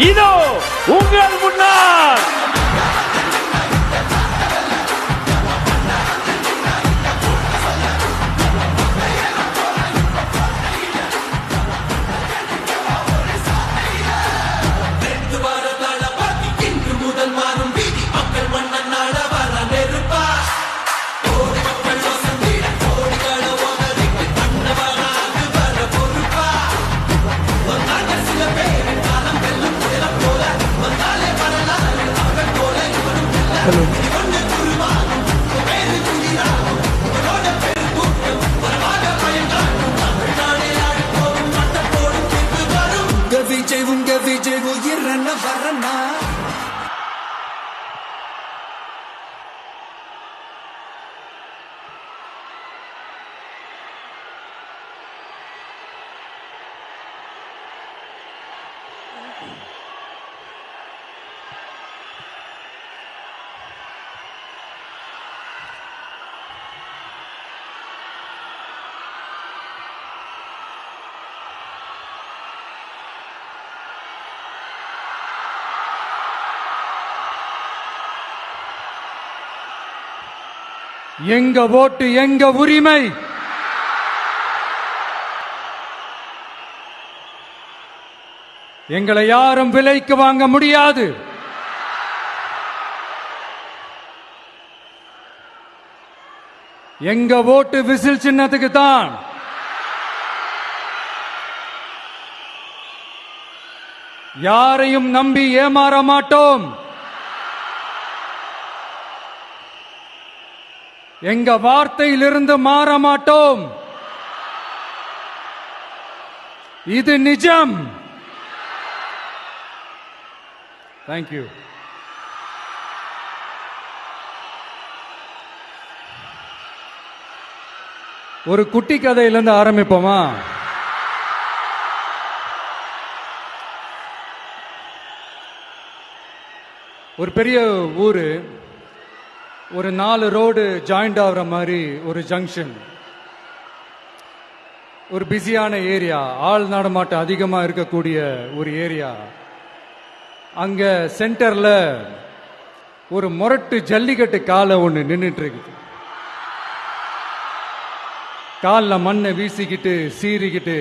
இதோ உங்கள் முன்னால் உங்க விஜய் உயிரண்ண வரண்ணா எங்க ஓட்டு எங்க உரிமை. எங்களை யாரும் விலைக்கு வாங்க முடியாது. எங்க ஓட்டு விசில் சின்னத்துக்கு தான். யாரையும் நம்பி ஏமாற மாட்டோம். எங்க வார்த்தையிலிருந்து மாற மாட்டோம். இது நிஜம். தேங்க்யூ. ஒரு குட்டி கதையிலிருந்து ஆரம்பிப்போமா? ஒரு பெரிய ஊரு, ஒரு 4 ரோடு ஜாயிண்ட் ஆகிற மாதிரி ஒரு ஜங்ஷன், ஒரு பிஸியான ஏரியா, ஆள் நடமாட்டம் அதிகமாக இருக்கக்கூடிய ஒரு ஏரியா. அங்க சென்டர்ல ஒரு முரட்டு ஜல்லிக்கட்டு காலை ஒன்று நின்றுட்டு இருக்குது. காலில் மண்ணை வீசிக்கிட்டு சீறிக்கிட்டு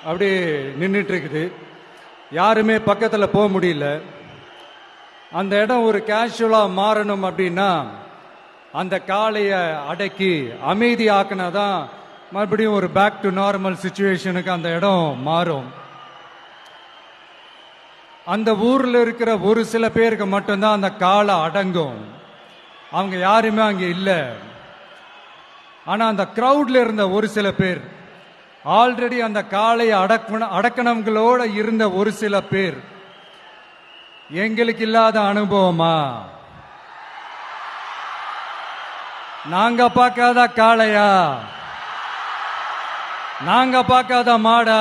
அப்படியே நின்றுட்டு இருக்குது. யாருமே பக்கத்தில் போக முடியல. அந்த இடம் ஒரு கேஷுவலா மாறணும் அப்படின்னா அந்த காளையை அடக்கி அமைதி ஆக்கினாதான் மறுபடியும் ஒரு பேக் டு நார்மல் சிச்சுவேஷனுக்கு அந்த இடம் மாறும். அந்த ஊர்ல இருக்கிற ஒரு சில பேருக்கு மட்டும்தான் அந்த காளை அடங்கும். அவங்க யாருமே அங்க இல்லை. ஆனா அந்த கிரவுட்ல இருந்த ஒரு சில பேர், ஆல்ரெடி அந்த காளையை அடக்கணங்களோட இருந்த ஒரு சில பேர், எங்களுக்கு இல்லாத அனுபவமா? நாங்க பார்க்காத காளையா? நாங்க பார்க்காத மாடா?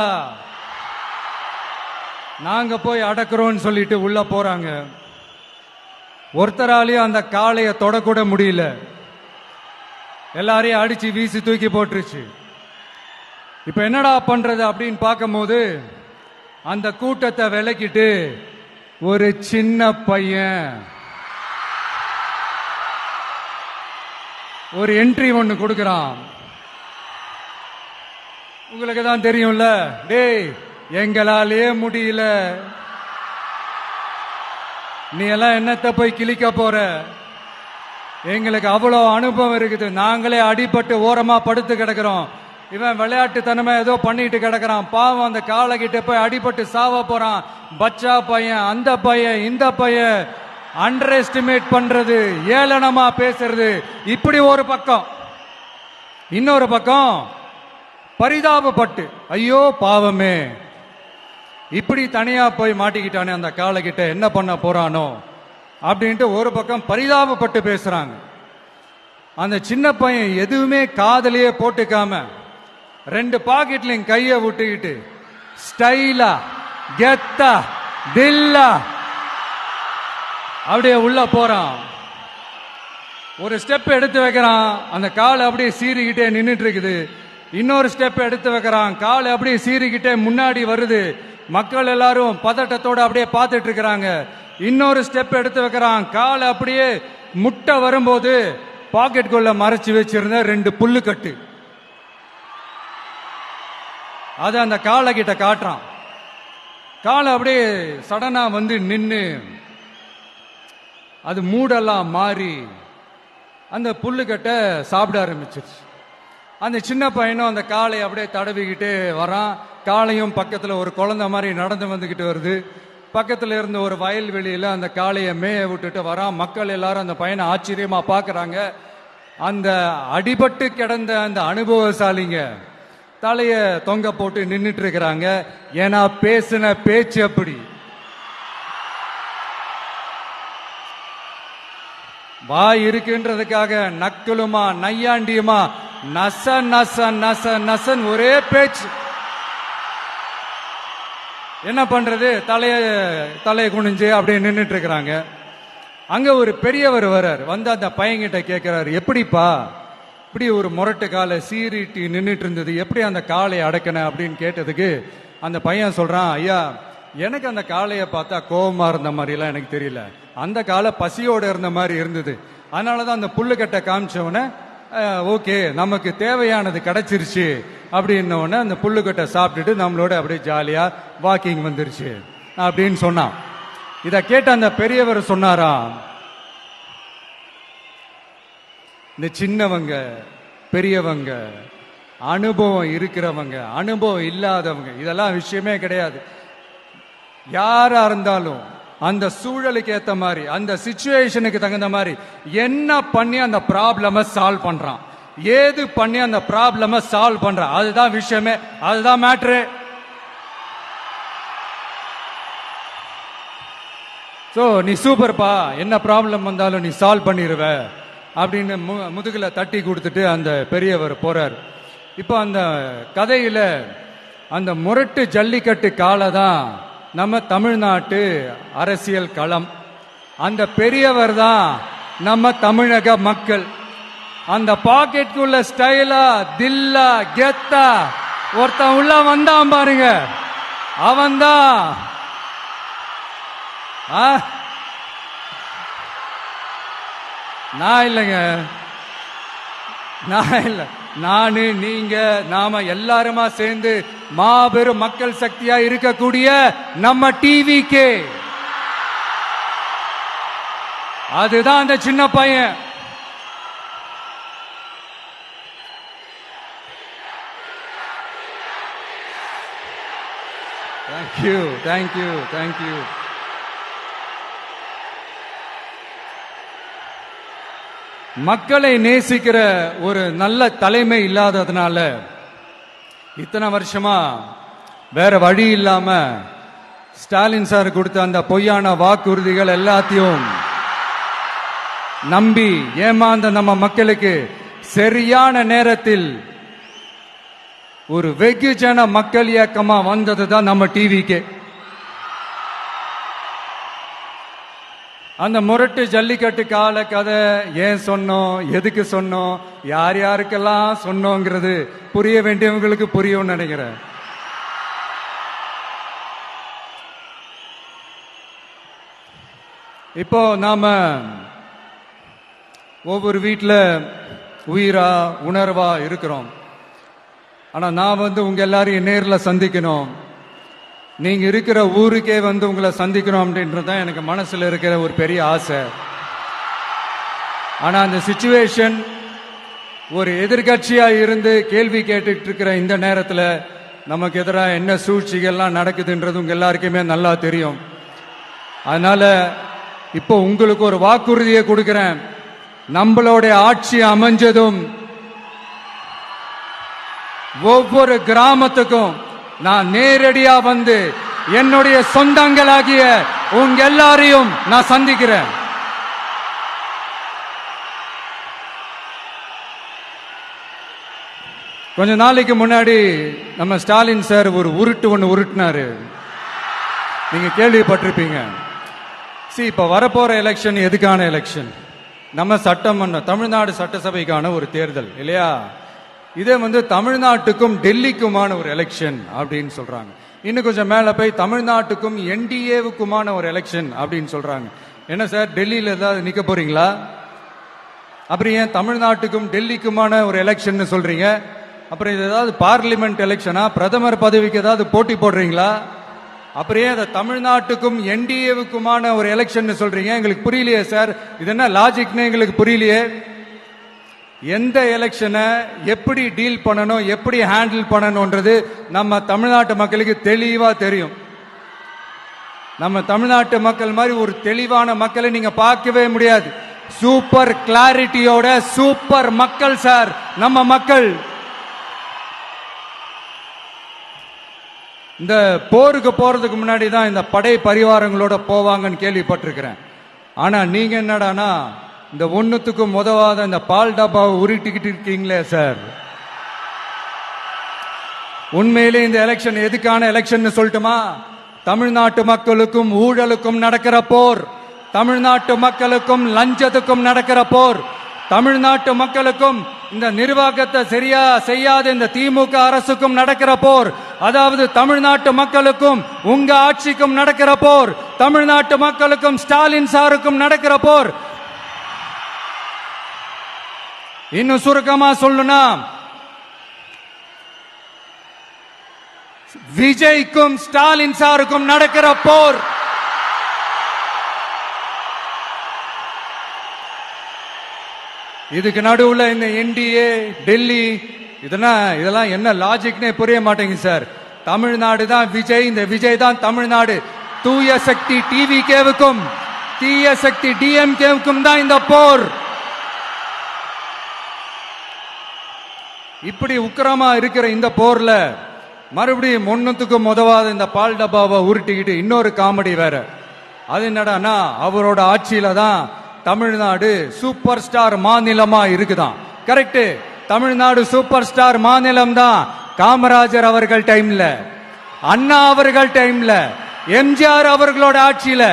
நாங்க போய் அடக்குறோம்னு சொல்லிட்டு உள்ள போறாங்க. ஒருத்தராலையும் அந்த காளையை தொடக்கூட முடியல. எல்லாரையும் அடிச்சு வீசி தூக்கி போட்டுருச்சு. இப்ப என்னடா பண்றது அப்படின்னு பார்க்கும்போது அந்த கூட்டத்தை விலக்கிட்டு ஒரு சின்ன பையன் ஒரு என்ட்ரி ஒன்னு கொடுக்கறான். உங்களுக்கு தான் தெரியும்ல, டேய் எங்களாலே முடியல, நீ எல்லாம் என்னத்தை போய் கிழிக்க போற? எங்களுக்கு அவ்வளவு அனுபவம் இருக்குது, நாங்களே அடிபட்டு ஓரமா படுத்து கிடக்கிறோம். இவன் விளையாட்டுத்தனமா ஏதோ பண்ணிட்டு கிடக்கிறான், பாவம் அந்த காலை கிட்ட போய் அடிபட்டு சாவ போறான். பச்சா பையன், அந்த பையன், இந்த பையன், அண்டர் எஸ்டிமேட் பண்றது, ஏளனமா பேசுறது, இப்படி ஒரு பக்கம். இன்னொரு பக்கம் பரிதாபப்பட்டு, ஐயோ பாவமே, இப்படி தனியா போய் மாட்டிக்கிட்டானே அந்த காலை கிட்ட, என்ன பண்ண போறானோ அப்படின்ட்டு ஒரு பக்கம் பரிதாபப்பட்டு பேசுறாங்க. அந்த சின்ன பையன் எதுவுமே காதலியே போட்டுக்காம 2 பாக்கெட்லையும் கைய விட்டுக்கிட்டு ஸ்டைலா கெத்தா தில்லா அப்படியே உள்ள போறான். ஒரு ஸ்டெப் எடுத்து வைக்கிறான், அந்த கால் அப்படியே சீறிக்கிட்டே நின்றுட்டு இருக்குது. இன்னொரு ஸ்டெப் எடுத்து வைக்கிறான், கால் அப்படியே சீறிக்கிட்டே முன்னாடி வருது. மக்கள் எல்லாரும் பதட்டத்தோட அப்படியே பார்த்துட்டு இருக்கிறாங்க. இன்னொரு ஸ்டெப் எடுத்து வைக்கிறான். காலை அப்படியே முட்டை வரும்போது பாக்கெட்டுக்குள்ள மறைச்சு வச்சிருந்த 2 புல்லுக்கட்டு அது அந்த காலை கிட்ட காட்டுறான். காலை அப்படியே சடனா வந்து நின்று அது மூடெல்லாம் மாறி அந்த புல்லுக்கட்டை சாப்பிட ஆரம்பிச்சிருச்சு. அந்த சின்ன பையனும் அந்த காளையை அப்படியே தடவிக்கிட்டு வரான். காளையும் பக்கத்தில் ஒரு குழந்தை மாதிரி நடந்து வந்துக்கிட்டு வருது. பக்கத்தில் இருந்த ஒரு வயல்வெளியில் அந்த காளையை மேய விட்டுட்டு வரான். மக்கள் எல்லாரும் அந்த பையனை ஆச்சரியமா பார்க்குறாங்க. அந்த அடிபட்டு கிடந்த அந்த அனுபவசாலிங்க தலைய தொங்க போட்டு நின்றுட்டு இருக்கிறாங்க. ஏன்னா பேசின பேச்சு அப்படி. வாய் இருக்குன்றதுக்காக நக்கலுமா நையாண்டியுமா நச நச நச நசன் ஒரே பேச்சு. என்ன பண்றது? தலையை குனிஞ்சு அப்படியே நின்றுட்டு இருக்கிறாங்க. அங்க ஒரு பெரியவர் வர்றார். வந்து அந்த பையன்கிட்ட கேட்கிறாரு, எப்படிப்பா இப்படி ஒரு முரட்டு காலை சீறிட்டு நின்றுட்டு இருந்தது, எப்படி அந்த காளையை அடக்கின அப்படின்னு கேட்டதுக்கு அந்த பையன் சொல்றான், ஐயா எனக்கு அந்த காளையை பார்த்தா கோபமா இருந்த மாதிரிலாம் எனக்கு தெரியல, அந்த காலை பசியோட இருந்த மாதிரி இருந்தது. அதனாலதான் அந்த புல்லுக்கட்டை காமிச்சவன ஓகே நமக்கு தேவையானது கிடைச்சிருச்சு அப்படின்னோடனே அந்த புல்லுக்கட்டை சாப்பிட்டுட்டு நம்மளோட அப்படியே ஜாலியா வாக்கிங் வந்துருச்சு அப்படின்னு சொன்னான். இத கேட்ட அந்த பெரியவர் சொன்னாரா, இந்த சின்னவங்க பெரியவங்க அனுபவம் இருக்கிறவங்க அனுபவம் இல்லாதவங்க இதெல்லாம் விஷயமே கிடையாது. யாரா இருந்தாலும் அந்த சூழலுக்கு ஏத்த மாதிரி அந்த சிச்சுவேஷனுக்கு தகுந்த மாதிரி என்ன பண்ணி அந்த ப்ராப்ளம சால்வ் பண்றான், ஏது பண்ணி அந்த ப்ராப்ளம சால்வ் பண்றான், அதுதான் விஷயமே, அதுதான் மேட்ரு. சோ நீ சூப்பர்ப்பா, என்ன ப்ராப்ளம் வந்தாலும் நீ சால்வ் பண்ணிடுவ அப்படின்னு முதுகுல தட்டி கொடுத்துட்டு அந்த பெரியவர் போறார். இப்போ அந்த கதையில அந்த முரட்டு ஜல்லிக்கட்டு காலை தான் நம்ம தமிழ்நாட்டு அரசியல் களம். அந்த பெரியவர் தான் நம்ம தமிழக மக்கள். அந்த பாக்கெட்டுக்குள்ள ஸ்டைலா தில்லா கெத்தா ஒருத்தன் உள்ள வந்தான் பாருங்க, அவன்தான் நான் இல்லைங்க, நான் இல்ல, நானு நீங்க நாம எல்லாருமா சேர்ந்து மாபெரும் மக்கள் சக்தியா இருக்கக்கூடிய நம்ம டிவிக்கு, அதுதான் அந்த சின்ன பையன். Thank you thank you thank you. மக்களை நேசிக்கிற ஒரு நல்ல தலைமை இல்லாததுனால இத்தனை வருஷமா வேற வழி இல்லாம ஸ்டாலின் சார் கொடுத்த அந்த பொய்யான வாக்குறுதிகள் எல்லாத்தையும் நம்பி ஏமாந்த நம்ம மக்களுக்கு சரியான நேரத்தில் ஒரு வெகுஜன மக்கள் இயக்கமா வந்ததுதான் நம்ம டிவிக்கு. அந்த முரட்டு ஜல்லிக்கட்டு கால கதை ஏன் சொன்னோம், எதுக்கு சொன்னோம், யார் யாருக்கெல்லாம் சொன்னோங்கிறது புரிய வேண்டியவங்களுக்கு புரியும் நினைக்கிறேன். இப்போ நாம ஒவ்வொரு வீட்டில் உயிரா உணர்வா இருக்கிறோம். ஆனா நான் உங்க எல்லாரையும் நேரில் சந்திக்கணும், நீங்க இருக்கிற ஊருக்கே உங்களை சந்திக்கணும் அப்படின்றதுதான் எனக்கு மனசுல இருக்கிற ஒரு பெரிய ஆசை. ஆனா அந்த சிச்சுவேஷன் ஒரு எதிர்கட்சியா இருந்து கேள்வி கேட்டுட்டு இருக்கிற இந்த நேரத்துல நமக்கு எதிராக என்ன சூழ்ச்சிகள்லாம் நடக்குதுன்றது உங்க எல்லாருக்குமே நல்லா தெரியும். அதனால இப்போ உங்களுக்கு ஒரு வாக்குறுதியை கொடுக்கிறேன், நம்மளுடைய ஆட்சி அமைஞ்சதும் ஒவ்வொரு கிராமத்துக்கும் நான் நேரடியா வந்து என்னுடைய சொந்தங்களாகிய உங்க எல்லாரையும் நான் சந்திக்கிறேன். கொஞ்ச நாளைக்கு முன்னாடி நம்ம ஸ்டாலின் சார் ஒரு உருட்டு ஒன்று உருட்டினாரு, நீங்க கேள்விப்பட்டிருப்பீங்க. இப்ப வரப்போற எலெக்ஷன் எதுக்கான எலெக்ஷன்? நம்ம சட்டமன்ற தமிழ்நாடு சட்டசபைக்கான ஒரு தேர்தல் இல்லையா? இதே தமிழ்நாட்டுக்கும் டெல்லிக்குமான ஒரு எலெக்ஷன் அப்படின்னு சொல்றாங்க. இன்னும் கொஞ்சம் மேல போய் தமிழ்நாட்டுக்கும் என்டிஏவுக்குமான ஒரு எலெக்ஷன் அப்படின்னு சொல்றாங்க. என்ன சார், டெல்லியில ஏதாவது நிக்க போறீங்களா? அப்புறம் ஏன் தமிழ்நாட்டுக்கும் டெல்லிக்குமான ஒரு எலெக்ஷன் சொல்றீங்க? அப்புறம் இது ஏதாவது பார்லிமெண்ட் எலெக்ஷனா? பிரதமர் பதவிக்கு ஏதாவது போட்டி போடுறீங்களா? அப்புறம் ஏன் தமிழ்நாட்டுக்கும் என்டிஏவுக்குமான ஒரு எலெக்ஷன் சொல்றீங்க? எங்களுக்கு புரியலையே சார், இது என்ன லாஜிக்னு எங்களுக்கு புரியலையே. எந்த எலெக்ஷனை எப்படி டீல் பண்ணணும், எப்படி ஹேண்டில் பண்ணணும்ன்றது நம்ம தமிழ்நாட்டு மக்களுக்கு தெளிவா தெரியும். நம்ம தமிழ்நாட்டு மக்கள் மாதிரி ஒரு தெளிவான மக்களை நீங்க பார்க்கவே முடியாது. சூப்பர் கிளாரிட்டியோட சூப்பர் மக்கள் சார் நம்ம மக்கள். இந்த போருக்கு போறதுக்கு முன்னாடி தான் இந்த படை பரிவாரங்களோட போவாங்கன்னு கேள்விப்பட்டிருக்கிறேன். ஆனா நீங்க என்னடானா இந்த ஒண்ணுத்துக்கும் உதவாத இந்த பால் டப்பாவை உருட்டிக்கிட்டு இருக்கீங்களே சார். உண்மையிலே இந்த எலெக்ஷன் எதுக்கான எலெக்ஷன் சொல்லட்டுமா? தமிழ்நாட்டு மக்களுக்கும் ஊழலுக்கும் நடக்கிற போர், தமிழ்நாட்டு மக்களுக்கும் லஞ்சத்துக்கும் நடக்கிற போர், தமிழ்நாட்டு மக்களுக்கும் இந்த நிர்வாகத்தை சரியா செய்யாத இந்த திமுக அரசுக்கும் நடக்கிற போர், அதாவது தமிழ்நாட்டு மக்களுக்கும் உங்க ஆட்சிக்கும் நடக்கிற போர், தமிழ்நாட்டு மக்களுக்கும் ஸ்டாலின் சாருக்கும் நடக்கிற போர். இன்னும் சுருக்கமா சொல்லணும்னா விஜய்க்கும் ஸ்டாலின் சாருக்கும் நடக்கிற போர். இதுக்கு நடுவுல இந்த என்டிஏ டெல்லி இதெல்லாம் என்ன லாஜிக்னே புரிய மாட்டேங்குது சார். தமிழ்நாடு தான் விஜய், இந்த விஜய் தான் தமிழ்நாடு. தூய சக்தி டிவிகேவுக்கும் தீய சக்தி டிஎம்கேவுக்கும் தான் இந்த போர். இப்படி உக்கிரமா இருக்கிற இந்த போர்ல மறுபடியும் ஒண்ணுத்துக்கும் உதவாத இந்த பால் டப்பாவை உருட்டிக்கிட்டு இன்னொரு காமெடி வேற. அது என்னடானா அவரோட ஆட்சியில தான் தமிழ்நாடு சூப்பர் ஸ்டார் மாநிலமா இருக்குதான். கரெக்ட், தமிழ்நாடு சூப்பர் ஸ்டார் மாநிலம் தான். காமராஜர் அவர்கள் டைம்ல, அண்ணா அவர்கள் டைம்ல, எம்ஜிஆர் அவர்களோட ஆட்சியில.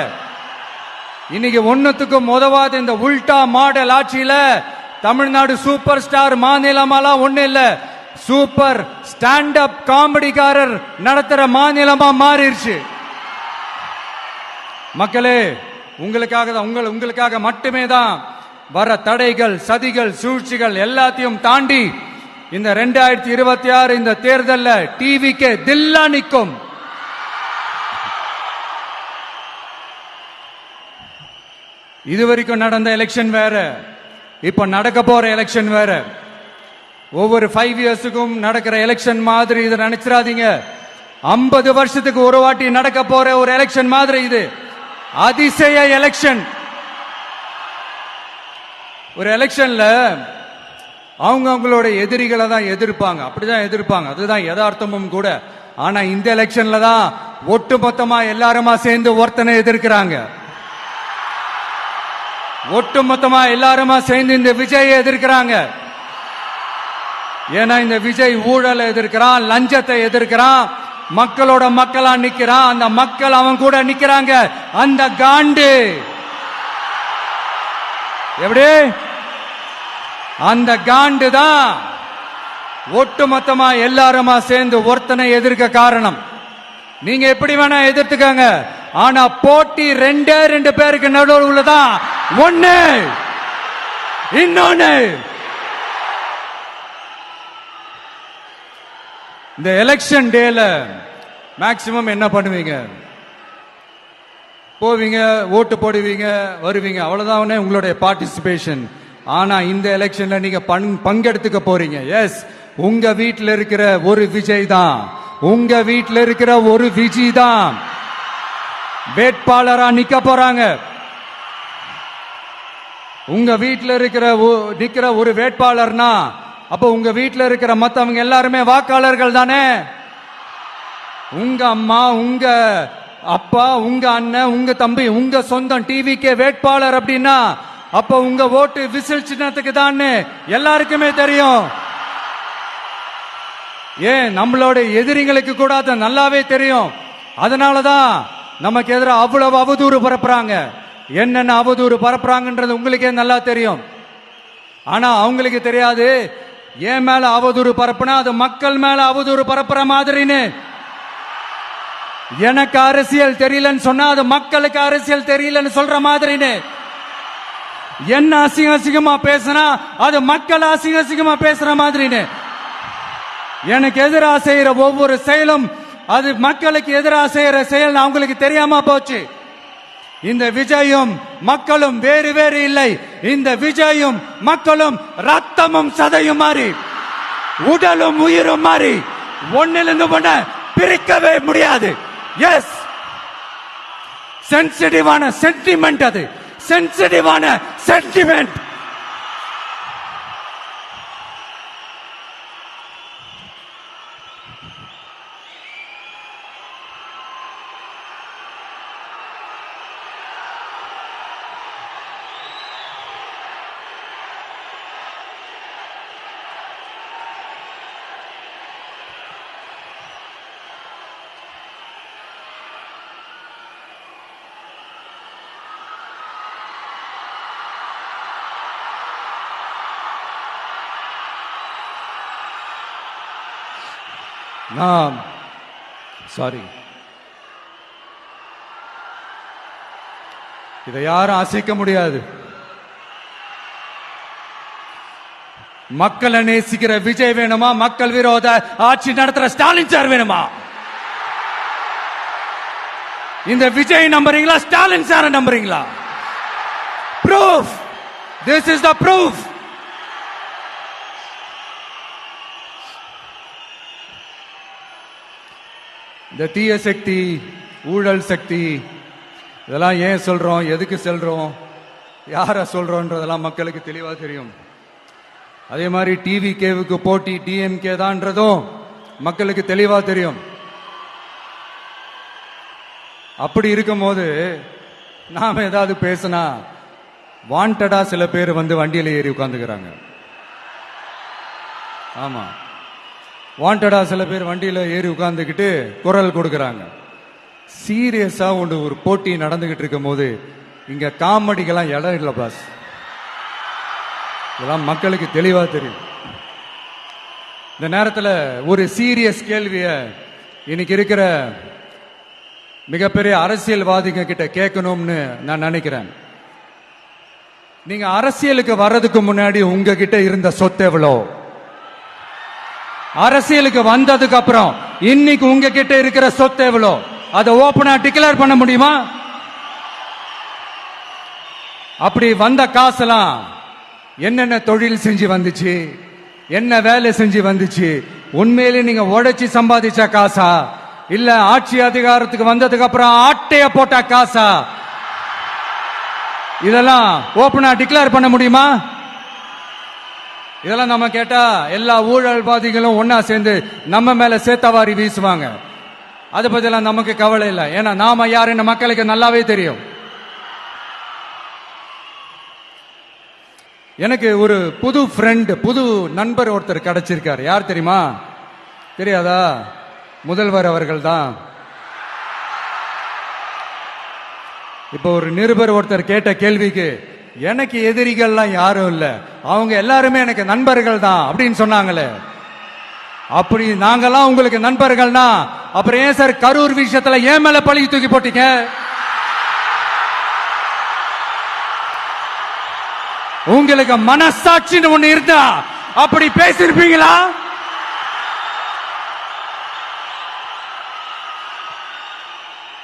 இன்னைக்கு ஒண்ணுத்துக்கும் உதவாத இந்த உல்டா மாடல் ஆட்சியில தமிழ்நாடு சூப்பர் ஸ்டார் மாநிலமாலாம் ஒண்ணு இல்ல, சூப்பர் ஸ்டாண்ட் அப் காமெடிக்காரர் நடத்துற மாநிலமா மாறிடுச்சு. மக்களே, உங்களுக்காக மட்டுமே தான் வர தடைகள், சதிகள், சூழ்ச்சிகள் எல்லாத்தையும் தாண்டி இந்த 2026 இந்த தேர்தலில் டிவிக்கு தில்லா நிற்கும். இதுவரைக்கும் நடந்த எலெக்ஷன் வேற, இப்ப நடக்க போற எலெக்ஷன் வேற. ஒவ்வொரு 5 இயர்ஸுக்கும் நடக்கிற எலெக்ஷன் மாதிரி இதை நினைச்சிடாதீங்க. 50 வருஷத்துக்கு ஒரு வாட்டி நடக்க போற ஒரு எலெக்ஷன் மாதிரி இது. அதிசய எலெக்ஷன். ஒரு எலெக்ஷன்ல அவங்களோட எதிரிகளை தான் எதிர்ப்பாங்க, அப்படிதான் எதிர்ப்பாங்க, அதுதான் யதார்த்தமும் கூட. ஆனா இந்த எலெக்ஷன்ல தான் ஒட்டுமொத்தமா எல்லாருமா சேர்ந்து ஒருத்தனை எதிர்க்கிறாங்க. ஒட்டுமொத்தமா எல்லாருமா சேர்ந்து இந்த விஜயை எதிர்க்கிறாங்க. ஏன்னா இந்த விஜய் ஊழலை எதிர்க்கிறான், லஞ்சத்தை எதிர்க்கிறான், மக்களோட மக்களா நிக்கிறான். அந்த மக்கள் அவன் கூட நிக்கிறாங்க. அந்த காண்டு எப்படி? அந்த காண்டு தான் ஒட்டுமொத்தமா எல்லாருமா சேர்ந்து ஒருத்தனை எதிர்க்க காரணம். நீங்க எப்படி வேணா எதிர்த்துக்கங்க, ஆனா போட்டி 2 பேருக்கு நடுவில் உள்ளதான் ஒண்ணு. இன்னொன்னு, இந்த எலெக்ஷன் டேல மேக்சிமம் என்ன பண்ணுவீங்க? போவீங்க, ஓட்டு போடுவீங்க, வருவீங்க, அவ்வளவுதான் உங்களுடைய பார்ட்டிசிபேஷன். ஆனா இந்த எலெக்ஷன்ல நீங்க பங்கெடுத்துக்க போறீங்க. எஸ், உங்க வீட்டில் இருக்கிற ஒரு விஜய் தான், உங்க வீட்டில் இருக்கிற ஒரு விஜய் தான் வேட்பாளரா நிக்க போறாங்க. உங்க வீட்டில் நிக்கிற ஒரு வேட்பாளர்னா அப்ப உங்க வீட்டில் இருக்கிற மத்தவங்க எல்லாருமே வாக்காளர்கள் தானே. உங்க அம்மா, உங்க அப்பா, உங்க அண்ணன், உங்க தம்பி, உங்க சொந்தம் டிவிக்கே வேட்பாளர் அப்படின்னா அப்ப உங்க ஓட்டு விசில் சின்னத்துக்கு தான் எல்லாருக்குமே தெரியும். ஏன், நம்மளோட எதிரிங்களுக்கு கூட அது நல்லாவே தெரியும். அதனாலதான் நமக்கு எதிராக அவ்வளவு அவதூறு பரப்புறாங்க. என்னென்ன அவதூறு பரப்புறாங்கன்றது உங்களுக்கே நல்லா தெரியும். ஆனா அவங்களுக்கு தெரியாது, என் மேல அவதூறு பரப்புனா அது மக்கள் மேல அவதூறு பரப்புற மாதிரின்னு. எனக்கு அரசியல் தெரியலன்னு சொன்னா அது மக்களுக்கு அரசியல் தெரியலன்னு சொல்ற மாதிரின்னு. என்ன அசிங்கமா பேசினா அது மக்கள் அசிங்கமா பேசுற மாதிரின்னு. எனக்கு எதிராக செய்யற ஒவ்வொரு செயலும் அது மக்களுக்கு எதிராக செய்யற செயல் அவங்களுக்கு தெரியாம போச்சு. இந்த விஜயும் மக்களும் வேறு வேறு இல்லை. இந்த விஜயும் மக்களும் ரத்தமும் சதையும் மாறி உடலும் உயிரும் மாறி ஒன்னிலிருந்து ஒண்ண பிரிக்கவே முடியாது. எஸ், சென்சிட்டிவான சென்டிமெண்ட், அது சென்சிட்டிவான சென்டிமெண்ட். சாரி, இதை யாரும் அசைக்க முடியாது. மக்களை நேசிக்கிற விஜய் வேணுமா, மக்கள் விரோத ஆட்சி நடத்துற ஸ்டாலின் சார் வேணுமா? இந்த விஜய் நம்புறீங்களா, ஸ்டாலின் சார் நம்புறீங்களா? Proof, this is the proof. இந்த தீய சக்தி, ஊழல் சக்தி, இதெல்லாம் ஏன் சொல்றோம், எதுக்கு சொல்றோம், யார சொல்றோன்றதெல்லாம் மக்களுக்கு தெளிவா தெரியும். அதே மாதிரி டிவி கேவுக்கு போட்டி டிஎம்கே தான்றதும் மக்களுக்கு தெளிவா தெரியும். அப்படி இருக்கும்போது நாம ஏதாவது பேசினா வாண்டடா சில பேர் வந்து வண்டியில ஏறி உட்கார்ந்துக்கிறாங்க. ஆமா, வாண்டடா சில பேர் வண்டியில ஏறி உட்கார்ந்துக்கிட்டு குரல் கொடுக்கறாங்க. சீரியஸா ஒரு போட்டி நடந்துகிட்டு இருக்கும் போது இங்க காமெடிக்கெல்லாம் இடம் இல்லை பாஸ். இதெல்லாம் மக்களுக்கு தெளிவா தெரியும். இந்த நேரத்தில் ஒரு சீரியஸ் கேள்விய இன்னைக்கு இருக்கிற மிகப்பெரிய அரசியல்வாதிங்க கிட்ட கேட்கணும்னு நான் நினைக்கிறேன். நீங்க அரசியலுக்கு வர்றதுக்கு முன்னாடி உங்ககிட்ட இருந்த சொத்து எவ்வளோ? அரசியலுக்கு வந்ததுக்கு அப்புறம் இன்னைக்கு உங்ககிட்ட இருக்கிற சொத்து எவ்வளோ? அதை ஓபனா டிக்ளேர் பண்ண முடியுமா? அப்படி வந்த காசெல்லாம் என்னென்ன தொழில் செஞ்சு வந்துச்சு, என்ன வேலை செஞ்சு வந்துச்சு, உண்மையிலே நீங்க உழைச்சி சம்பாதிச்ச காசா, இல்ல ஆட்சி அதிகாரத்துக்கு வந்ததுக்கு அப்புறம் ஆட்டைய போட்ட காசா? இதெல்லாம் ஓபனா டிக்ளேர் பண்ண முடியுமா? இதெல்லாம் நம்ம கேட்டா எல்லா ஊழல்வாதிகளும் ஒன்னா சேர்ந்து நம்ம மேல சேத்தவாரி வீசுவாங்க. அதை பத்தியெல்லாம் நமக்கு கவலை இல்லை. ஏன்னா நாம யாருன்னு மக்களுக்கு நல்லாவே தெரியும். எனக்கு ஒரு புது ஃப்ரெண்ட், புது நண்பர் ஒருத்தர் கிடைச்சிருக்காரு. யார் தெரியுமா? தெரியாதா? முதல்வர் அவர்கள் தான். இப்ப ஒரு நிருபர் ஒருத்தர் கேட்ட கேள்விக்கு எனக்கு எதிரிகள்லாம் யாரும் இல்ல, அவங்க எல்லாருமே எனக்கு நண்பர்கள் தான் அப்படின்னு சொன்னாங்களே. அப்படி நாங்கெல்லாம் உங்களுக்கு நண்பர்கள்னா அப்புறம் ஏன் சார் கரூர் விஷயத்துல ஏன் மேல பழி தூக்கி போட்டீங்க? உங்களுக்கு மனசாட்சின்னு ஒண்ணு இருந்தா அப்படி பேசிருப்பீங்களா?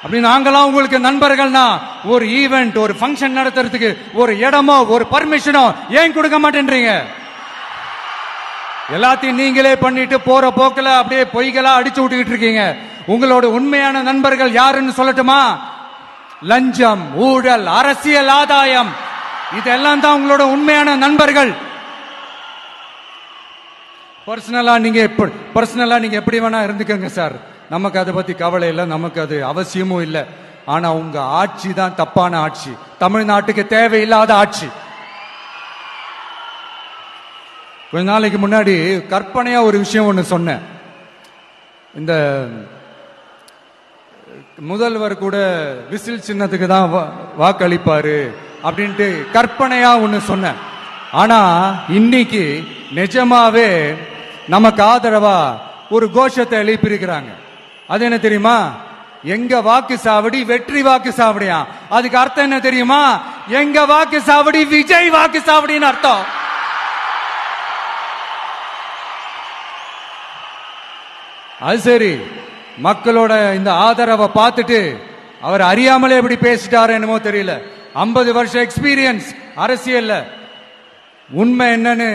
அப்படி நாங்களாம் உங்களுக்கு நண்பர்கள்னா ஒரு ஈவென்ட், ஒரு ஃபங்க்ஷன் நடத்துறதுக்கு ஒரு இடமோ ஒரு பர்மிஷனோ ஏன் கொடுக்க மாட்டேன்றீங்க? எல்லாத்தையும் நீங்களே பண்ணிட்டு போற போக்குல அப்படியே பொய்களா அடிச்சு விட்டுக்கிட்டு இருக்கீங்க. உங்களோட உண்மையான நண்பர்கள் யாருன்னு சொல்லட்டுமா? லஞ்சம், ஊழல், அரசியல் ஆதாயம், இதெல்லாம் தான் உங்களோட உண்மையான நண்பர்கள். பர்சனலா நீங்க எப்படி வேணா இருந்துக்கங்க சார், நமக்கு அதை பத்தி கவலை இல்லை, நமக்கு அது அவசியமும் இல்லை. ஆனா உங்க ஆட்சி தான் தப்பான ஆட்சி, தமிழ்நாட்டுக்கு தேவையில்லாத ஆட்சி. கொஞ்ச நாளைக்கு முன்னாடி கற்பனையா ஒரு விஷயம் ஒண்ணு சொன்னேன். இந்த முதல்வர் கூட விசில் சின்னத்துக்கு தான் வாக்களிப்பாரு அப்படின்ட்டு கற்பனையா ஒண்ணு சொன்னேன். ஆனா இன்னைக்கு நிஜமாவே நமக்கு ஆதரவா ஒரு கோஷத்தை எழுப்பியிருக்கிறாங்க. அது என்ன தெரியுமா? எங்க வாக்கு சாவடி வெற்றி வாக்கு சாவடியா. அதுக்கு அர்த்தம் என்ன தெரியுமா? எங்க வாக்கு சாவடி விஜய் வாக்கு சாவடின்னு அர்த்தம். அது சரி, மக்களோட இந்த ஆதரவை பார்த்துட்டு அவர் அறியாமலே எப்படி பேசிட்டாரு என்னமோ தெரியல. 50 வருஷம் எக்ஸ்பீரியன்ஸ் அரசியல்ல, உண்மை என்னன்னு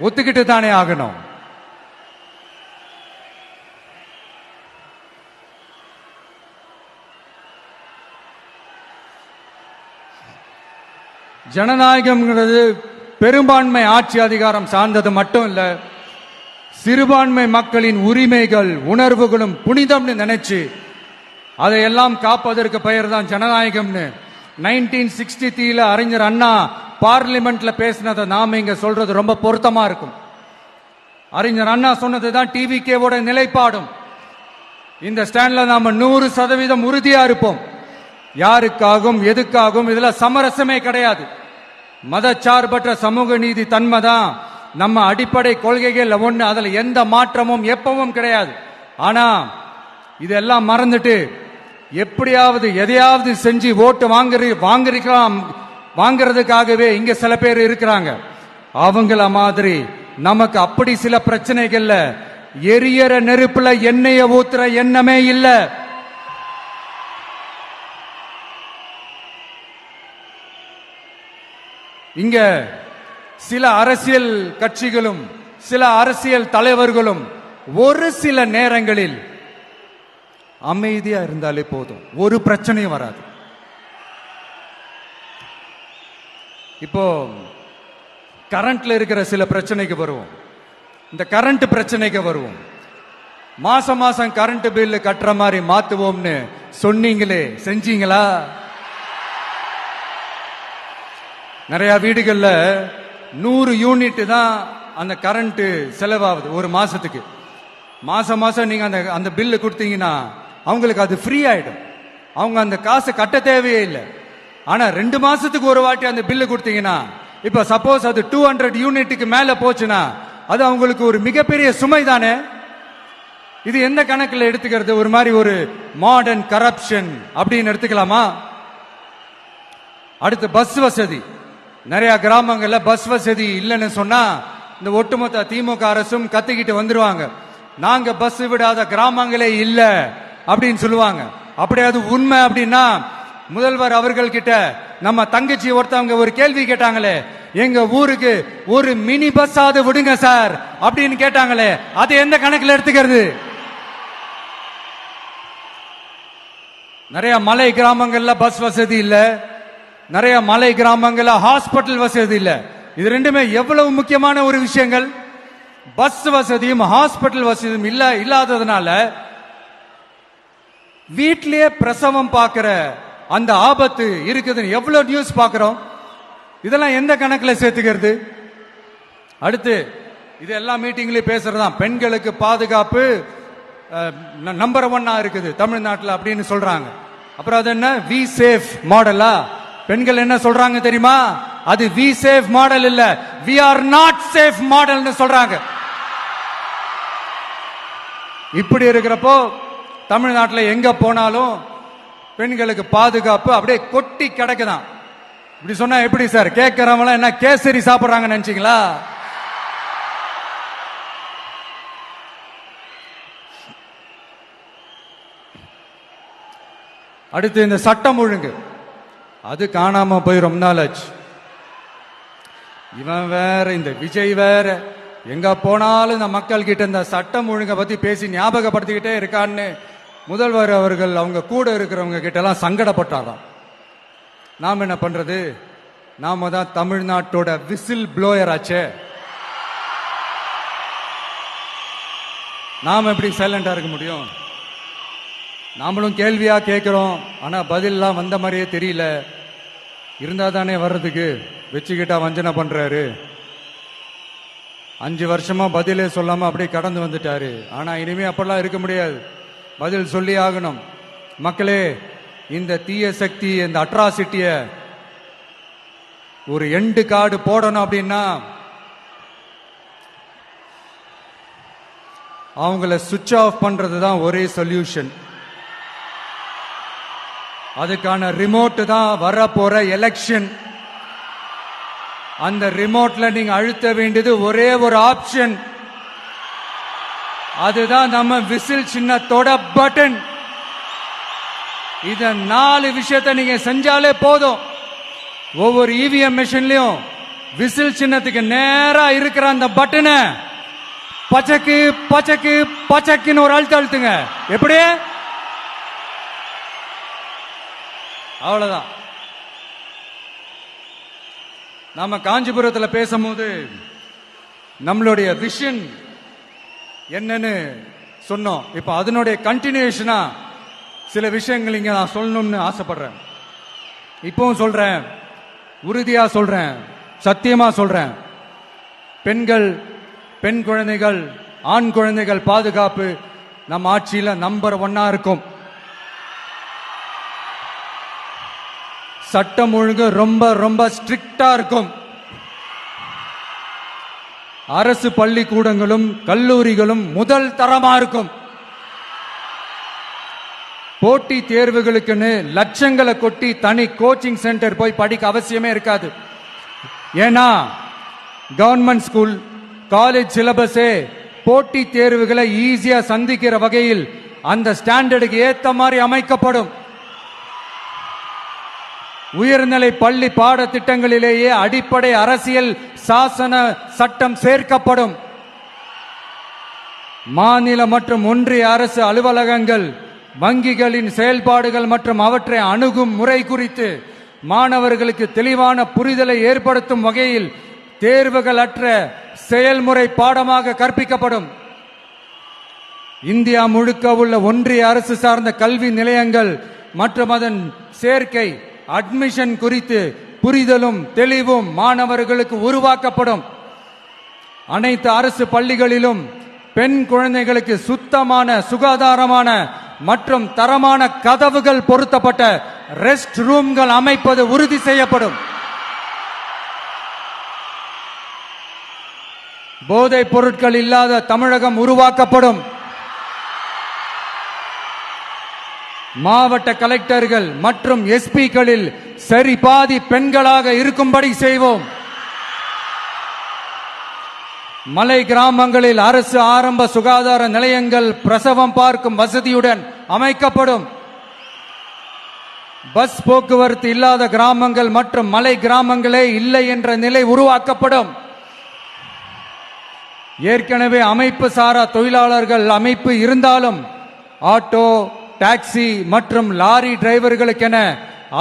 ஒத்துக்கிட்டு தானே ஆகணும். ஜனநாயகம்ங்கிறது பெரும்பான்மை ஆட்சி அதிகாரம் சார்ந்தது மட்டும் இல்ல, சிறுபான்மை மக்களின் உரிமைகள் உணர்வுகளும் புனிதம்னு நினைச்சு அதையெல்லாம் காப்பதற்கு பெயர் தான் ஜனநாயகம்னு 1963 அறிஞர் அண்ணா பார்லிமெண்ட்ல பேசினதை நாம இங்க சொல்றது ரொம்ப பொருத்தமா இருக்கும். அறிஞர் அண்ணா சொன்னதுதான் டிவிகேவோட நிலைப்பாடும். இந்த ஸ்டாண்ட்ல நாம 100% உறுதியா இருப்போம். யாருக்காகவும் எதுக்காகவும் இதுல சமரசமே கிடையாது. மதச்சார்பற்ற சமூக நீதி தன்மை தான் நம்ம அடிப்படை கொள்கைகள் ஒண்ணு. அதுல எந்த மாற்றமும் எப்பவும் கிடையாது. ஆனா இதெல்லாம் மறந்துட்டு எப்படியாவது எதையாவது செஞ்சு ஓட்டு வாங்குறதுக்காகவே இங்க சில பேர் இருக்கிறாங்க. அவங்கள மாதிரி நமக்கு அப்படி சில பிரச்சனைகள்ல எரியற நெருப்புல எண்ணெய ஊத்துற எண்ணமே இல்ல. இங்க சில அரசியல் கட்சிகளும் சில அரசியல் தலைவர்களும் ஒரு சில நேரங்களில் அமைதியா இருந்தாலே போதும், ஒரு பிரச்சனையும் வராது. இப்போ கரண்ட்ல இருக்கிற சில பிரச்சனைக்கு வருவோம். இந்த கரண்ட் பிரச்சனைக்கு வருவோம். மாசம் மாசம் கரண்ட் பில் கட்டுற மாதிரி மாத்துவோம்னு சொன்னீங்களே, செஞ்சீங்களா? நிறைய வீடுகள்ல 100 யூனிட் தான் அந்த கரண்ட் செலவாகுது ஒரு மாசத்துக்கு. மாசம் மாசம் நீங்க அந்த பில்லு கொடுத்தீங்கன்னா அவங்களுக்கு அது ஃப்ரீ ஆயிடும். அவங்க அந்த காசை கட்ட தேவையே இல்லை. ஆனா 2 மாசத்துக்கு ஒரு வாட்டி அந்த பில்லு கொடுத்தீங்கன்னா, இப்ப சப்போஸ் அது 200 யூனிட்டுக்கு மேல போச்சுன்னா அது அவங்களுக்கு ஒரு மிகப்பெரிய சுமை தானே. இது எந்த கணக்குல எடுத்துக்கிறது? ஒரு மாதிரி ஒரு மாடர்ன் கரப்ஷன் அப்படின்னு எடுத்துக்கலாமா? அடுத்து பஸ் வசதி. நிறைய கிராமங்கள்ல பஸ் வசதி இல்லைன்னு சொன்னா இந்த ஒட்டுமொத்த திமுக அரசும் கத்திக்கிட்டு வந்துருவாங்க. நாங்க பஸ் விடாத கிராமங்களே இல்ல அப்படின்னு சொல்லுவாங்க. அப்படி அது உண்மை அப்படின்னா முதல்வர் அவர்கள் கிட்ட நம்ம தங்கச்சி ஒருத்தவங்க ஒரு கேள்வி கேட்டாங்களே, எங்க ஊருக்கு ஒரு மினி பஸ் ஆவது விடுங்க சார் அப்படின்னு கேட்டாங்களே, அது எந்த கணக்குல எடுத்துக்கிறது? நிறைய மலை கிராமங்கள்ல பஸ் வசதி இல்ல, நிறைய மலை கிராமங்கள்ல ஹாஸ்பிட்டல் வசதி இல்ல. இது ரெண்டுமே எவ்வளவு முக்கியமான ஒரு விஷயங்கள். பஸ் வசதியும் ஹாஸ்பிட்டல் வசதியும் இல்லாததுனால வீட்டிலேயே பிரசவம் பார்க்கிற அந்த ஆபத்து இருக்குதுன்னு எவ்வளவு நியூஸ் பார்க்கிறோம். இதெல்லாம் எந்த கணக்குல சேர்த்துக்கிறது? அடுத்து இது எல்லா மீட்டிங்லயும் பேசுறதுதான் பெண்களுக்கு பாதுகாப்பு நம்பர் 1 இருக்குது தமிழ்நாட்டில் அப்படின்னு சொல்றாங்க. அப்புறம் அது என்ன வி சேஃப் மாடலா? பெண்கள் என்ன சொல்றாங்க தெரியுமா? அது வி சேஃப் மாடல் இல்ல, வி ஆர் நாட் சேஃப் மாடல்னு சொல்றாங்க. இப்படி இருக்கிறப்போ தமிழ்நாட்டில் எங்க போனாலும் பெண்களுக்கு பாதுகாப்பு அப்படியே கொட்டி கிடக்குதான். இப்படி சொன்னா எப்படி சார்? கேட்கறவங்க என்ன கேசரி சாப்பிடுறாங்க நினைச்சீங்களா? அடுத்து இந்த சட்டம் ஒழுங்கு, அது காணாம போய் ரொம்ப நாள் ஆச்சு. இவன் வேற, இந்த விஜய் வேற, எங்க போனாலும் இந்த மக்கள் கிட்ட இந்த சட்டம் ஒழுங்கை பத்தி பேசி ஞாபகப்படுத்திக்கிட்டே இருக்கான்னு முதல்வர் அவர்கள் அவங்க கூட இருக்கிறவங்க கிட்ட எல்லாம் சங்கடப்பட்டாராம். நாம் என்ன பண்றது? நாம தான் தமிழ்நாட்டோட விசில் ப்ளோயர் ஆச்சே. நாம எப்படி சைலண்டா இருக்க முடியும்? நாமளும் கேள்வியா கேட்கிறோம், ஆனா பதில்லாம் வந்த மாதிரியே தெரியல. இருந்தா தானே வர்றதுக்கு, வச்சுக்கிட்டா வஞ்சனை பண்றாரு. 5 வருஷமா பதிலே சொல்லாம அப்படியே கடந்து வந்துட்டாரு. ஆனா இனிமே அப்பெல்லாம் இருக்க முடியாது, பதில் சொல்லி ஆகணும். மக்களே, இந்த தீய சக்தி, இந்த அட்ராசிட்டிய ஒரு எண்டு கார்டு போடணும் அப்படின்னா அவங்கள சுவிட்ச் ஆஃப் பண்றது தான் ஒரே சொல்யூஷன். அதுக்கான ரிமோட் தான் வரப்போற எலெக்ஷன். அந்த ரிமோட்ல நீங்க அழுத்த வேண்டியது ஒரே ஒரு ஆப்ஷன். அதுதான் நம்ம விசில் சின்னத்தோட பட்டன். இத 4 விஷயத்தை நீங்க செஞ்சாலே போதும். ஒவ்வொரு இவிஎம் மெஷின்லயும் விசில் சின்னத்துக்கு நேரா இருக்கிற அந்த பட்டனை பச்சக்கு பச்சக்கு பச்சக்குன்னு ஒரு அழுத்த அழுத்துங்க. எப்படி? அவ்வளவுதான். நாம காஞ்சிபுரத்தில் பேசும்போது நம்மளுடைய விஷன் என்னன்னு சொன்னோம். இப்ப அதனுடைய கண்டினியூஷனா சில விஷயங்கள் இங்க நான் சொல்லணும்னு ஆசைப்படுறேன். இப்பவும் சொல்றேன், உறுதியா சொல்றேன், சத்தியமா சொல்றேன். பெண்கள், பெண் குழந்தைகள், ஆண் குழந்தைகள் பாதுகாப்பு நம்ம ஆட்சியில நம்பர் 1 இருக்கும். சட்டம் ஒழுங்கு ரொம்ப ரொம்ப ஸ்ட்ரிக்டா இருக்கும். அரசு பள்ளிக்கூடங்களும் கல்லூரிகளும் முதல் தரமா இருக்கும். போட்டி தேர்வுகளுக்குன்னு லட்சங்களை கொட்டி தனி கோச்சிங் சென்டர் போய் படிக்க அவசியமே இருக்காது. ஏன்னா கவர்மெண்ட் ஸ்கூல், காலேஜ் சிலபஸே போட்டி தேர்வுகளை ஈஸியா சந்திக்கிற வகையில் அந்த ஸ்டாண்டர்டுக்கு ஏத்த மாதிரி அமைக்கப்படும். உயர்நிலை பள்ளி பாடத்திட்டங்களிலேயே அடிப்படை அரசியல் சாசன சட்டம் சேர்க்கப்படும். மாநில மற்றும் ஒன்றிய அரசு அலுவலகங்கள், வங்கிகளின் செயல்பாடுகள் மற்றும் அவற்றை அணுகும் முறை குறித்து மாணவர்களுக்கு தெளிவான புரிதலை ஏற்படுத்தும் வகையில் தேர்வுகள் அற்ற செயல்முறை பாடமாக கற்பிக்கப்படும். இந்தியா முழுக்க உள்ள ஒன்றிய அரசு சார்ந்த கல்வி நிலையங்கள் மற்றும் அதன் சேர்க்கை அட்மிஷன் குறித்து புரிதலும் தெளிவும் மாணவர்களுக்கு உருவாக்கப்படும். அனைத்து அரசு பள்ளிகளிலும் பெண் குழந்தைகளுக்கு சுத்தமான, சுகாதாரமான மற்றும் தரமான கதவுகள் பொருத்தப்பட்ட ரெஸ்ட் ரூம்கள் அமைப்பது உறுதி செய்யப்படும். போதைப் பொருட்கள் இல்லாத தமிழகம் உருவாக்கப்படும். மாவட்ட கலெக்டர்கள் மற்றும் எஸ்பிக்களில் சரி பாதி பெண்களாக இருக்கும்படி செய்வோம். மலை கிராமங்களில் அரசு ஆரம்ப சுகாதார நிலையங்கள் பிரசவம் பார்க்கும் வசதியுடன் அமைக்கப்படும். பஸ் போக்குவரத்து இல்லாத கிராமங்கள் மற்றும் மலை கிராமங்களே இல்லை என்ற நிலை உருவாக்கப்படும். ஏற்கனவே அமைப்பு சாரா தொழிலாளர்கள் அமைப்பு இருந்தாலும் ஆட்டோ, டாக்ஸி மற்றும் லாரி டிரைவர்களுக்கென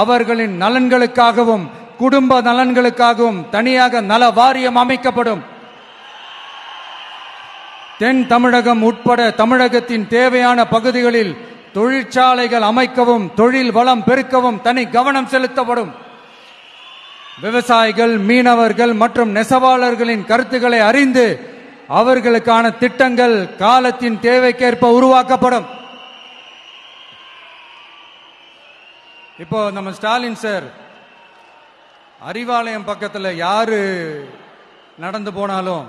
அவர்களின் நலன்களுக்காகவும் குடும்ப நலன்களுக்காகவும் தனியாக நல வாரியம் அமைக்கப்படும். தென் தமிழகம் உட்பட தமிழகத்தின் தேவையான பகுதிகளில் தொழிற்சாலைகள் அமைக்கவும் தொழில் வளம் பெருக்கவும் தனி கவனம் செலுத்தப்படும். விவசாயிகள், மீனவர்கள் மற்றும் நெசவாளர்களின் கருத்துக்களை அறிந்து அவர்களுக்கான திட்டங்கள் காலத்தின் தேவைக்கேற்ப உருவாக்கப்படும். இப்போ நம்ம ஸ்டாலின் சார் அறிவாலயம் பக்கத்தில் யாரு நடந்து போனாலும்,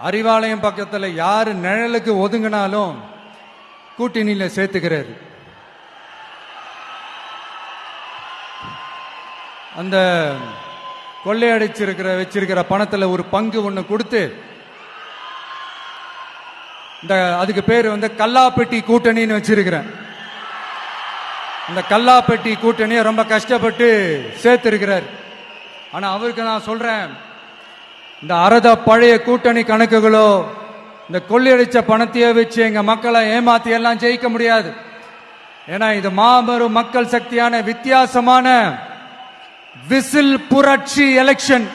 அறிவாலயம் பக்கத்தில் யாரு நிழலுக்கு ஒதுங்கினாலும் கூட்டணியில சேர்த்துக்கிறாரு. அந்த கொள்ளையடிச்சிருக்கிற வச்சிருக்கிற பணத்தில் ஒரு பங்கு ஒன்று கொடுத்து, இந்த அதுக்கு பேர் கல்லாப்பெட்டி கூட்டணின்னு வச்சிருக்கிறேன். இந்த கல்லாப்பெட்டி கூட்டணியை ரொம்ப கஷ்டப்பட்டு சேர்த்திருக்கிறார். ஆனா அவருக்கு நான் சொல்றேன், இந்த அறத பழைய கூட்டணி கணக்குகளோ இந்த கொள்ளையடிச்ச பணத்தையே வச்சு எங்க மக்களை ஏமாத்தி எல்லாம் ஜெயிக்க முடியாது. ஏன்னா இது மாபெரும் மக்கள் சக்தியான வித்தியாசமான விசில் புரட்சி எலெக்ஷன்.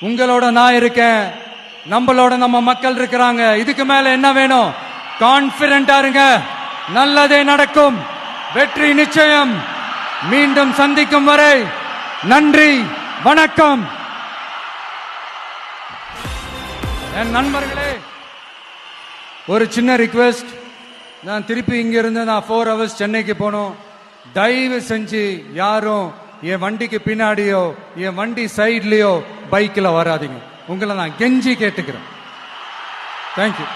உங்களோட நான் இருக்கேன், நம்மளோட நம்ம மக்கள் இருக்கிறாங்க. இதுக்கு மேல என்ன வேணும்? கான்பிடென்டா இருங்க, நல்லதே நடக்கும், வெற்றி நிச்சயம். மீண்டும் சந்திக்கும் வரை நன்றி, வணக்கம். என் நண்பர்களே, ஒரு சின்ன ரிக்வெஸ்ட். நான் திருப்பி இங்க இருந்து நான் 4 hours சென்னைக்கு போனோம். தயவு செஞ்சு யாரும் என் வண்டிக்கு பின்னாடியோ என் வண்டி சைட்லயோ பைக்கில் வராதீங்க. உங்களை நான் கெஞ்சி கேட்டுக்கிறேன். தேங்க்யூ.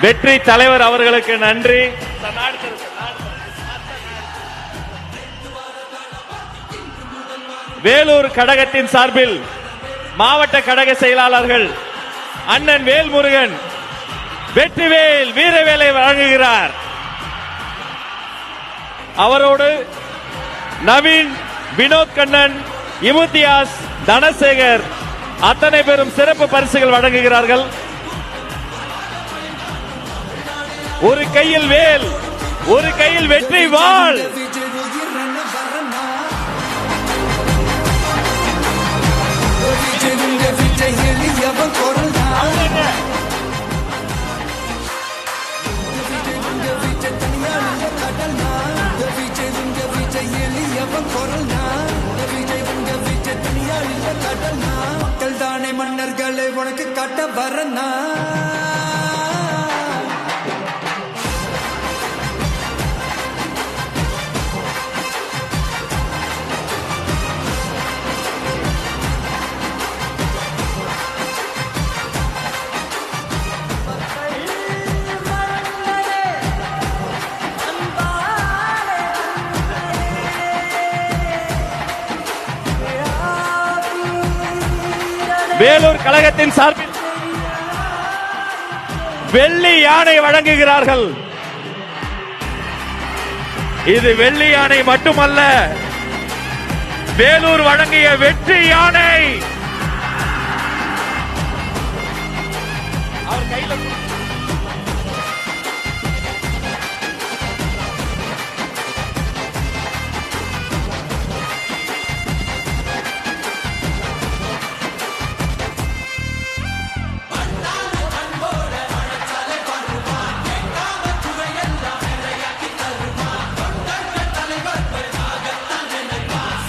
வெற்றி தலைவர் அவர்களுக்கு நன்றி. வேலூர் கழகத்தின் சார்பில் மாவட்ட கழக செயலாளர்கள் அண்ணன் வேல்முருகன் வெற்றிவேல் வீரவேலை வழங்குகிறார். அவரோடு நவீன், வினோத் கண்ணன், இமுத்தியாஸ், தனசேகர் அத்தனை பேரும் சிறப்பு பரிசுகள் வழங்குகிறார்கள். ஒரு கையில் வேல், ஒரு கையில் வெற்றி வாள். விஜய் உயிரென்ன வரனா விஜய் உங்க விஜய் எளியவன் குரல்னா விஜய் உங்க விஜய் தனியாளிய கடல்னா விஜய் உங்க விஜய் எளியவன் குரல்னா விஜய் உங்க விஜய் தனியாளிய கடல்னா மக்கள் தானே மன்னர்களை உனக்கு காட்ட வரனா வேலூர் கழகத்தின் சார்பில் வெள்ளி யானை வழங்குகிறார்கள். இது வெள்ளி யானை மட்டுமல்ல, வேலூர் வழங்கிய வெற்றி யானை. அவர் கையில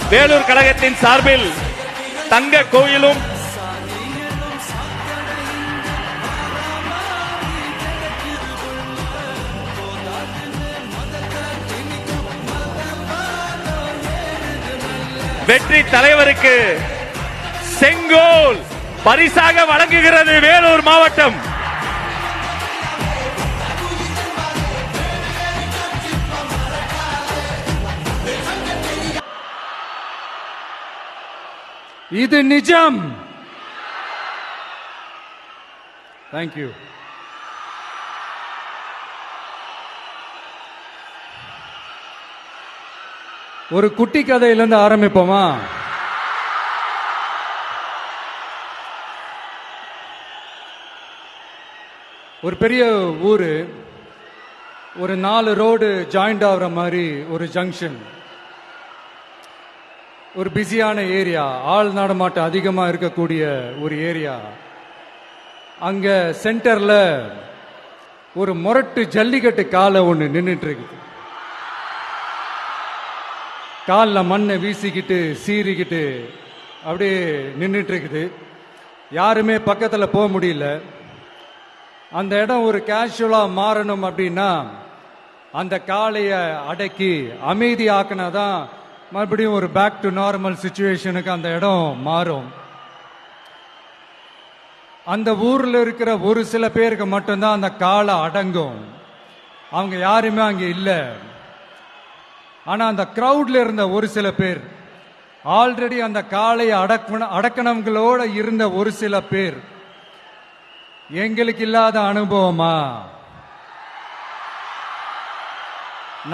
வேலூர் கழகத்தின் சார்பில் தங்க கோயிலும் வெற்றி தலைவருக்கு செங்கோல் பரிசாக வழங்குகிறது வேலூர் மாவட்டம். இது நிஜம். தேங்க்யூ. ஒரு குட்டி கதையிலிருந்து ஆரம்பிப்போமா? ஒரு பெரிய ஊரு, ஒரு 4 ரோடு ஜாயிண்ட் ஆகுற மாதிரி ஒரு ஜங்ஷன், ஒரு பிஸியான ஏரியா, ஆள் நடமாட்டம் அதிகமாக இருக்கக்கூடிய ஒரு ஏரியா. அங்க சென்டர்ல ஒரு முரட்டு ஜல்லிக்கட்டு காலை ஒன்று நின்றுட்டு இருக்குது. காலில் மண்ணை வீசிக்கிட்டு சீறிக்கிட்டு அப்படியே நின்றுட்டு இருக்குது. யாருமே பக்கத்தில் போக முடியல. அந்த இடம் ஒரு கேஷுவலாக மாறணும் அப்படின்னா அந்த காளையை அடக்கி அமைதி ஆக்கினாதான் மறுபடியும் ஒரு பேக் டு நார்மல் சிச்சுவேஷனுக்கு அந்த இடம் மாறும். அந்த ஊரில் இருக்கிற ஒரு சில பேருக்கு மட்டும்தான் அந்த காளை அடங்கும். அவங்க யாருமே அங்கே இல்லை. ஆனால் அந்த க்ரௌட்ல இருந்த ஒரு சில பேர், ஆல்ரெடி அந்த காளையை அடக்கணங்களோட இருந்த ஒரு சில பேர், எங்களுக்கு இல்லாத அனுபவமா?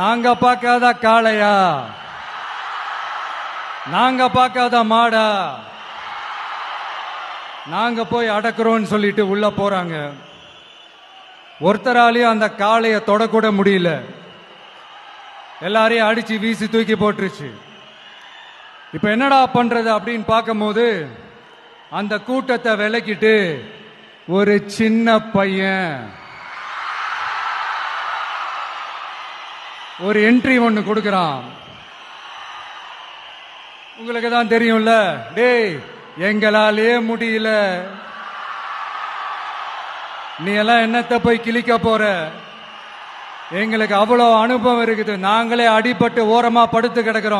நாங்க பார்க்காத காளையா? நாங்க பார்க்காத மாடா? நாங்க போய் அடக்குறோம்னு சொல்லிட்டு உள்ள போறாங்க. ஒருத்தராலையும் அந்த காளையை தொடக்கூட முடியல. எல்லாரையும் அடிச்சு வீசி தூக்கி போட்டுருச்சு. இப்ப என்னடா பண்றது அப்படின்னு பார்க்கும்போது அந்த கூட்டத்தை விலக்கிட்டு ஒரு சின்ன பையன் ஒரு என்ட்ரி ஒன்னு கொடுக்கறான். உங்களுக்கு தான் தெரியும்ல, டேய் எங்களாலே முடியல, நீ எல்லாம் என்னத்த போய் கிழிக்க போற, எங்களுக்கு அவ்வளவு அனுபவம் இருக்குது, நாங்களே அடிபட்டு ஓரமா படுத்து கிடக்கிறோம்.